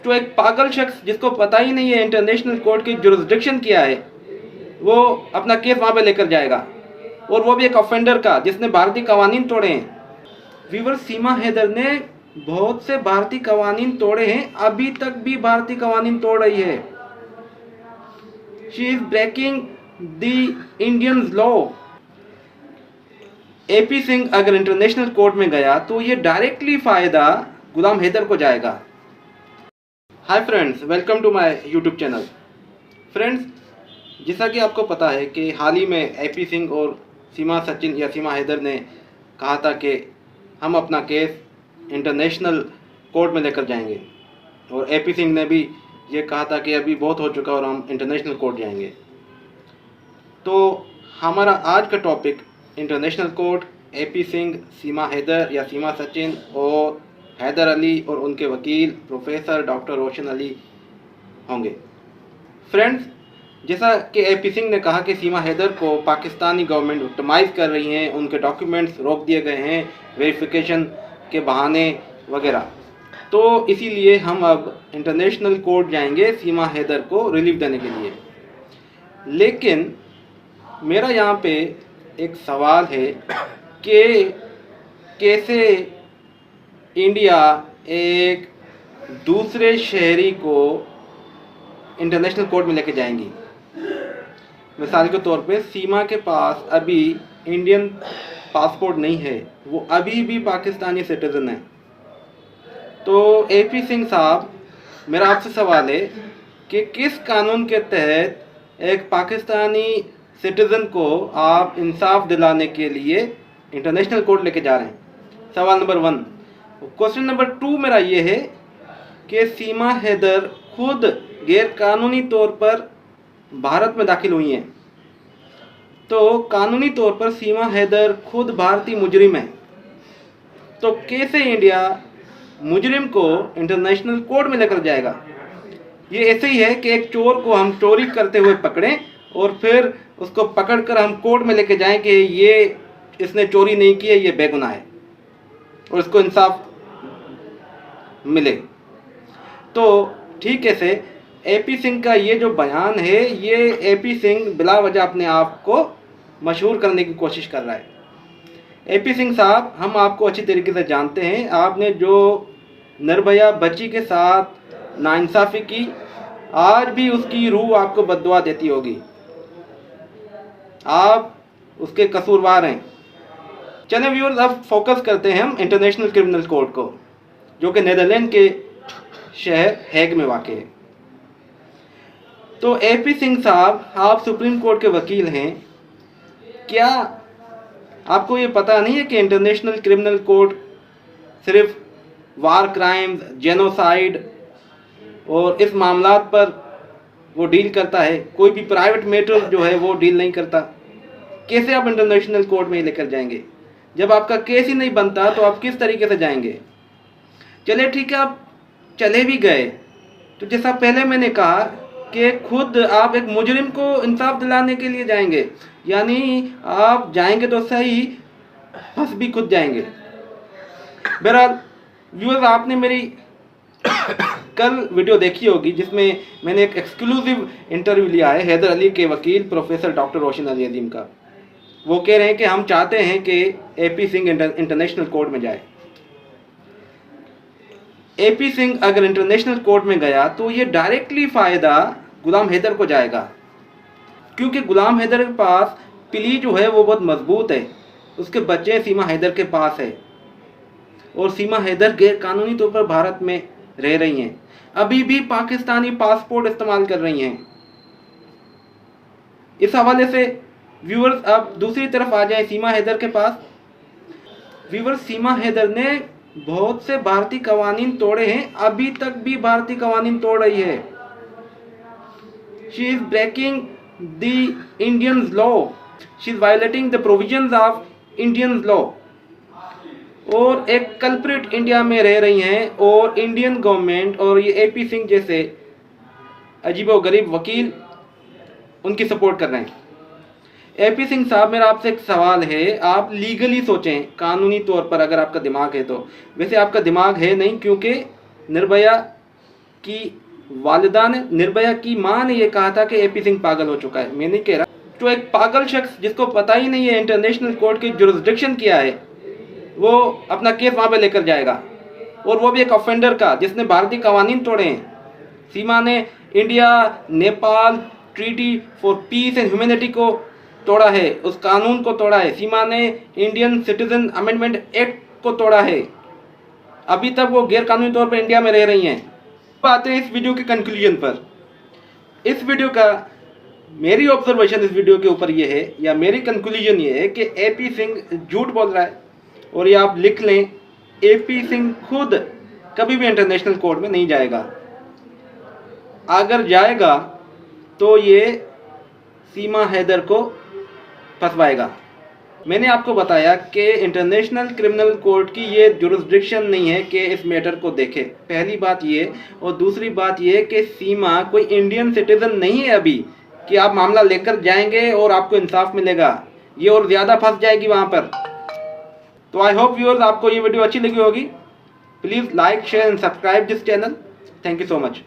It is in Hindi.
तो एक पागल शख्स जिसको पता ही नहीं है इंटरनेशनल कोर्ट की जुरिस्डिक्शन क्या है, वो अपना केस वहाँ पे लेकर जाएगा, और वो भी एक ऑफेंडर का जिसने भारतीय कवानीन तोड़े हैं। वीवर सीमा हैदर ने बहुत से भारतीय कवानीन तोड़े हैं, अभी तक भी भारतीय कवानीन तोड़ रही है। She is breaking the Indian law. AP Singh अगर इंटरनेशनल कोर्ट में गया तो ये डायरेक्टली फायदा गुलाम हैदर को जाएगा। Hi friends, welcome to my YouTube channel. Friends, जैसा कि आपको पता है कि हाल ही में एपी सिंह और सीमा सचिन या सीमा हैदर ने कहा था कि हम अपना केस इंटरनेशनल कोर्ट में लेकर जाएंगे, और एपी सिंह ने भी ये कहा था कि अभी बहुत हो चुका और हम इंटरनेशनल कोर्ट जाएंगे। तो हमारा आज का topic international court, AP Singh, Seema Haider या सीमा सचिन और हैदर अली और उनके वकील प्रोफेसर डॉक्टर रोशन अली होंगे। फ्रेंड्स, जैसा कि एपी सिंह ने कहा कि सीमा हैदर को पाकिस्तानी गवर्नमेंट विक्टिमाइज कर रही हैं, उनके डॉक्यूमेंट्स रोक दिए गए हैं वेरिफिकेशन के बहाने वगैरह, तो इसीलिए हम अब इंटरनेशनल कोर्ट जाएंगे सीमा हैदर को रिलीफ देने के लिए। लेकिन मेरा यहाँ पे एक सवाल है कि कैसे इंडिया एक दूसरे शहरी को इंटरनेशनल कोर्ट में लेके जाएंगी। मिसाल के तौर पे सीमा के पास अभी इंडियन पासपोर्ट नहीं है, वो अभी भी पाकिस्तानी सिटीज़न है। तो एपी सिंह साहब, मेरा आपसे सवाल है कि किस कानून के तहत एक पाकिस्तानी सिटीज़न को आप इंसाफ दिलाने के लिए इंटरनेशनल कोर्ट लेके जा रहे हैं? सवाल नंबर 1। क्वेश्चन नंबर 2 मेरा ये है कि सीमा हैदर खुद गैर कानूनी तौर पर भारत में दाखिल हुई हैं, तो कानूनी तौर पर सीमा हैदर खुद भारतीय मुजरिम है, तो कैसे इंडिया मुजरिम को इंटरनेशनल कोर्ट में लेकर जाएगा? ये ऐसे ही है कि एक चोर को हम चोरी करते हुए पकड़ें और फिर उसको पकड़कर हम कोर्ट में लेके जाएं कि ये इसने चोरी नहीं की है, ये बेगुनाह है, और इसको इंसाफ मिले। तो ठीक है से एपी सिंह का ये जो बयान है, ये एपी सिंह बिला वजह अपने आप को मशहूर करने की कोशिश कर रहा है। एपी सिंह साहब, हम आपको अच्छी तरीके से जानते हैं। आपने जो निर्भया बच्ची के साथ नाइंसाफ़ी की, आज भी उसकी रूह आपको बद्दुआ देती होगी। आप उसके कसूरवार हैं। चलिए व्यूअर्स, अब फोकस करते हैं हम इंटरनेशनल क्रिमिनल कोर्ट को, जो कि नीदरलैंड के शहर हेग में वाक़ है। तो एपी सिंह साहब, आप सुप्रीम कोर्ट के वकील हैं, क्या आपको ये पता नहीं है कि इंटरनेशनल क्रिमिनल कोर्ट सिर्फ वार क्राइम्स, जेनोसाइड और इस मामलात पर वो डील करता है, कोई भी प्राइवेट मैटर जो है वो डील नहीं करता? कैसे आप इंटरनेशनल कोर्ट में लेकर जाएंगे? जब आपका केस ही नहीं बनता तो आप किस तरीके से जाएंगे? चलिए ठीक है, आप चले भी गए तो जैसा पहले मैंने कहा कि खुद आप एक मुजरिम को इंसाफ दिलाने के लिए जाएंगे, यानी आप जाएंगे तो सही, फंस भी खुद जाएंगे। बहरहाल व्यूअर्स, आपने मेरी कल वीडियो देखी होगी जिसमें मैंने एक एक्सक्लूसिव इंटरव्यू लिया है हैदर अली के वकील प्रोफेसर डॉक्टर रोशन अली अजीम का। वो कह रहे हैं कि हम चाहते हैं कि एपी सिंह इंटरनेशनल कोर्ट में जाए। एपी सिंह अगर इंटरनेशनल कोर्ट में गया तो ये डायरेक्टली फ़ायदा गुलाम हैदर को जाएगा, क्योंकि गुलाम हैदर के पास प्ली जो है वो बहुत मजबूत है, उसके बच्चे सीमा हैदर के पास है, और सीमा हैदर गैर कानूनी तौर पर भारत में रह रही हैं, अभी भी पाकिस्तानी पासपोर्ट इस्तेमाल कर रही हैं। इस हवाले से व्यूअर्स, अब दूसरी तरफ आ जाए सीमा हैदर के पास। व्यूअर्स, सीमा हैदर ने बहुत से भारतीय कवानीन तोड़े हैं, अभी तक भी भारतीय कवानीन तोड़ रही है। She is breaking the Indian law, she is violating the provisions of Indian law, और एक कल्प्रिट इंडिया में रह रही हैं, और इंडियन गवर्नमेंट और ये एपी सिंह जैसे अजीबोगरीब वकील उनकी सपोर्ट कर रहे हैं। एपी सिंह साहब, मेरा आपसे एक सवाल है, आप लीगली सोचें, कानूनी तौर पर अगर आपका दिमाग है तो। वैसे आपका दिमाग है नहीं, क्योंकि निर्भया कि वालिदा ने, निर्भया की मां ने ये कहा था कि एपी सिंह पागल हो चुका है। मैं नहीं कह रहा। तो एक पागल शख्स जिसको पता ही नहीं है इंटरनेशनल कोर्ट की जुरिस्डिक्शन क्या है, वो अपना केस वहाँ पे लेकर जाएगा, और वो भी एक ऑफेंडर का जिसने भारतीय कवानीन तोड़े हैं। सीमा ने India Nepal treaty for piece and humanity को तोड़ा है, उस कानून को तोड़ा है। सीमा ने इंडियन सिटीजन अमेंडमेंट एक्ट को तोड़ा है। अभी तक वो गैर कानूनी तौर पर इंडिया में रह रही हैं। बात है इस वीडियो के कंक्लूजन पर। इस वीडियो का मेरी ऑब्जर्वेशन इस वीडियो के ऊपर ये है, या मेरी कंक्लूजन ये है कि एपी सिंह झूठ बोल रहा है। और ये आप लिख लें, एपी सिंह खुद कभी भी इंटरनेशनल कोर्ट में नहीं जाएगा। अगर जाएगा तो ये सीमा हैदर को फंसवाएगा। मैंने आपको बताया कि इंटरनेशनल क्रिमिनल कोर्ट की ये जुरिस्डिक्शन नहीं है कि इस मैटर को देखे, पहली बात ये। और दूसरी बात ये कि सीमा कोई इंडियन सिटीजन नहीं है अभी कि आप मामला लेकर जाएंगे और आपको इंसाफ मिलेगा। ये और ज़्यादा फंस जाएगी वहाँ पर। तो आई होप व्यूअर्स आपको ये वीडियो अच्छी लगी होगी। Please like share and subscribe this channel. Thank you so much.